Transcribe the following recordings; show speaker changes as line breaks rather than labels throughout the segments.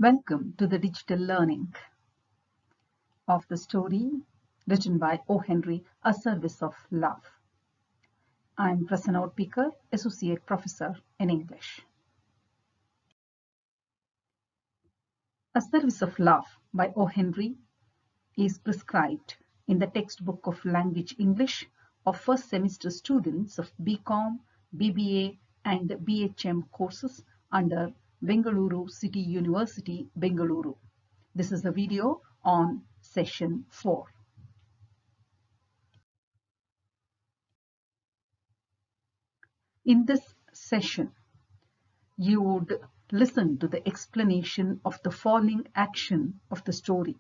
Welcome to the digital learning of the story written by O.Henry, A Service of Love. I'm Prasanna Outpikar, Associate Professor in English. A Service of Love by O.Henry is prescribed in the textbook of Language English of first semester students of BCom, B.B.A and B.H.M courses under Bengaluru City University, Bengaluru. This is the video on session 4. In this session, you would listen to the explanation of the falling action of the story.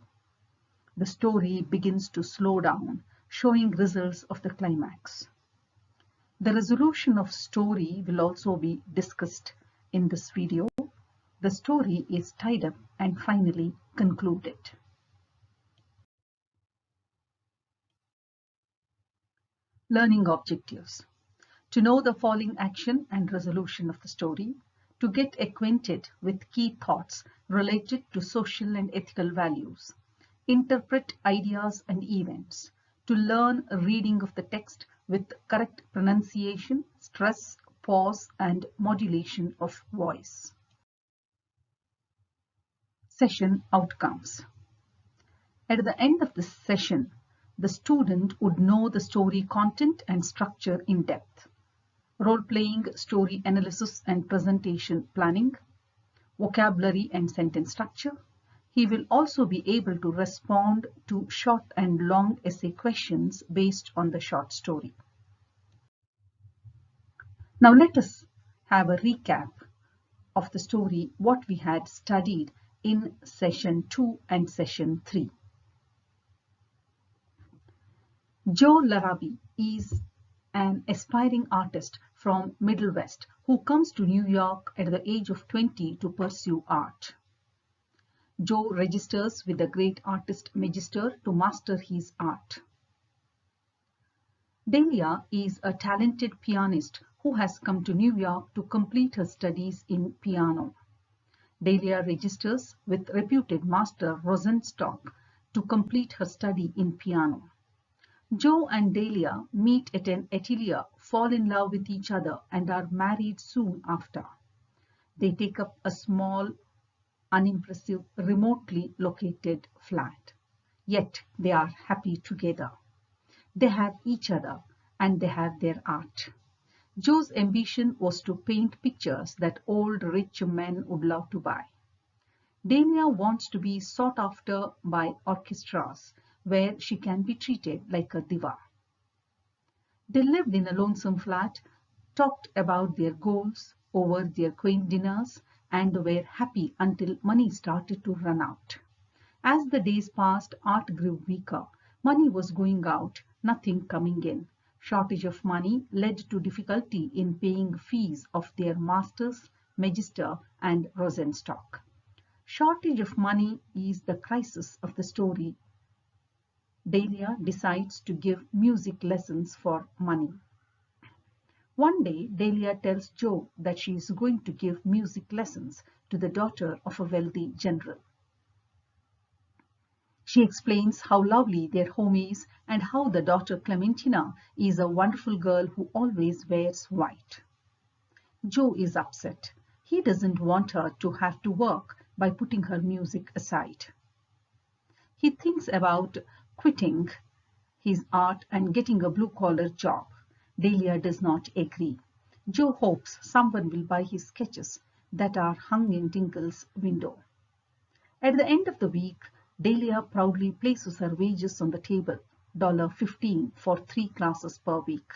The story begins to slow down, showing results of the climax. The resolution of story will also be discussed in this video. The story is tied up and finally concluded. Learning objectives. To know the falling action and resolution of the story, to get acquainted with key thoughts related to social and ethical values, interpret ideas and events, to learn reading of the text with correct pronunciation, stress, pause, and modulation of voice. Session outcomes. At the end of this session, the student would know the story content and structure in depth, role-playing, story analysis and presentation planning, vocabulary and sentence structure. He will also be able to respond to short and long essay questions based on the short story. Now let us have a recap of the story, what we had studied in session 2 and session 3. Joe Larabi is an aspiring artist from Middle West who comes to New York at the age of 20 to pursue art. Joe registers with the great artist Magister to master his art. Delia is a talented pianist who has come to New York to complete her studies in piano. Delia registers with reputed master Rosenstock to complete her study in piano. Joe and Delia meet at an atelier, fall in love with each other, and are married soon after. They take up a small, unimpressive, remotely located flat. Yet they are happy together. They have each other and they have their art. Joe's ambition was to paint pictures that old rich men would love to buy. Delia wants to be sought after by orchestras where she can be treated like a diva. They lived in a lonesome flat, talked about their goals over their quaint dinners, and were happy until money started to run out. As the days passed, art grew weaker. Money was going out, nothing coming in. Shortage of money led to difficulty in paying fees of their masters, Magister and Rosenstock. Shortage of money is the crisis of the story. Delia decides to give music lessons for money. One day, Delia tells Joe that she is going to give music lessons to the daughter of a wealthy general. She explains how lovely their home is and how the daughter Clementina is a wonderful girl who always wears white. Joe is upset. He doesn't want her to have to work by putting her music aside. He thinks about quitting his art and getting a blue-collar job. Delia does not agree. Joe hopes someone will buy his sketches that are hung in Dinkle's window. At the end of the week, Delia proudly places her wages on the table, $15 for 3 classes per week.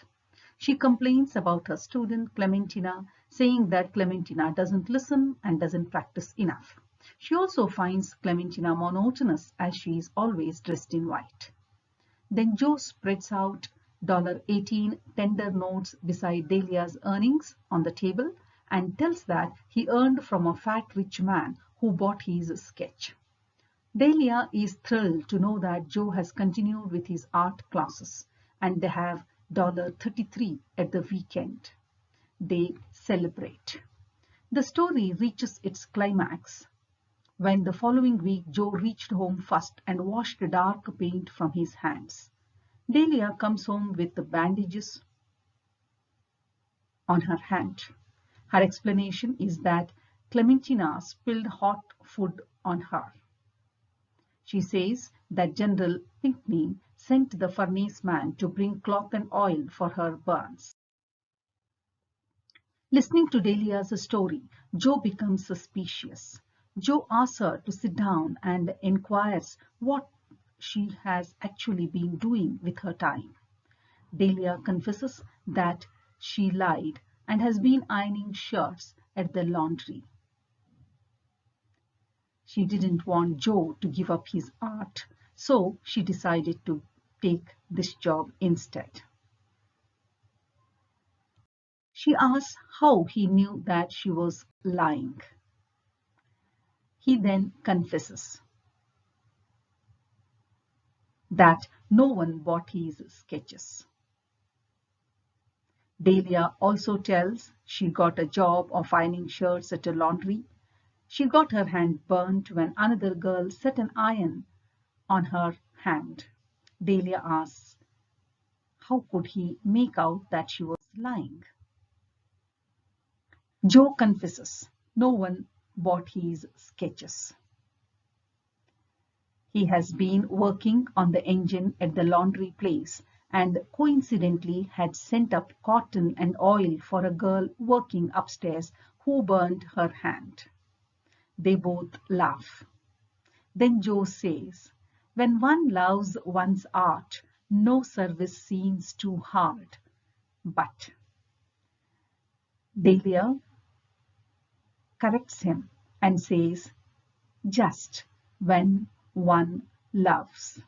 She complains about her student Clementina, saying that Clementina doesn't listen and doesn't practice enough. She also finds Clementina monotonous as she is always dressed in white. Then Joe spreads out $18 tender notes beside Delia's earnings on the table and tells that he earned from a fat rich man who bought his sketch. Delia is thrilled to know that Joe has continued with his art classes and they have $33 at the weekend. They celebrate. The story reaches its climax When the following week Joe reached home first and washed the dark paint from his hands. Delia comes home with the bandages on her hand. Her explanation is that Clementina spilled hot food on her. She says that General Pinckney sent the furnace man to bring cloth and oil for her burns. Listening to Delia's story, Joe becomes suspicious. Joe asks her to sit down and inquires what she has actually been doing with her time. Delia confesses that she lied and has been ironing shirts at the laundry. She didn't want Joe to give up his art, so she decided to take this job instead. She asks how he knew that she was lying. He then confesses that no one bought his sketches. Delia also tells she got a job of ironing shirts at a laundry. She got her hand burnt when another girl set an iron on her hand. Delia asks, how could he make out that she was lying? Joe confesses, no one bought his sketches. He has been working on the engine at the laundry place and coincidentally had sent up cotton and oil for a girl working upstairs who burned her hand. They both laugh. Then Joe says, when one loves one's art, no service seems too hard. But Delia corrects him and says, just when one loves.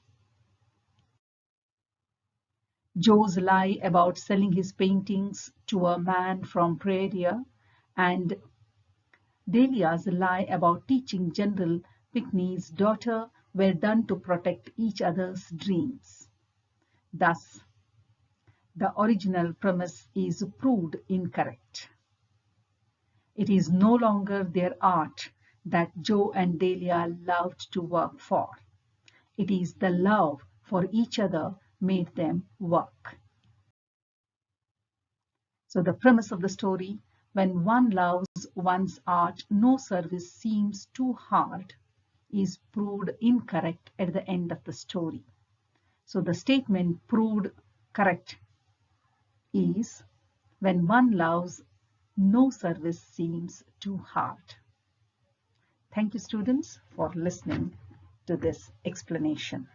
Joe's lie about selling his paintings to a man from Prairie and Delia's lie about teaching General Pinckney's daughter were done to protect each other's dreams. Thus, the original premise is proved incorrect. It is no longer their art that Joe and Delia loved to work for. It is the love for each other made them work. So the premise of the story, when one loves one's art, no service seems too hard, is proved incorrect at the end of the story. So the statement proved correct is, when one loves, no service seems too hard. Thank you, students, for listening to this explanation.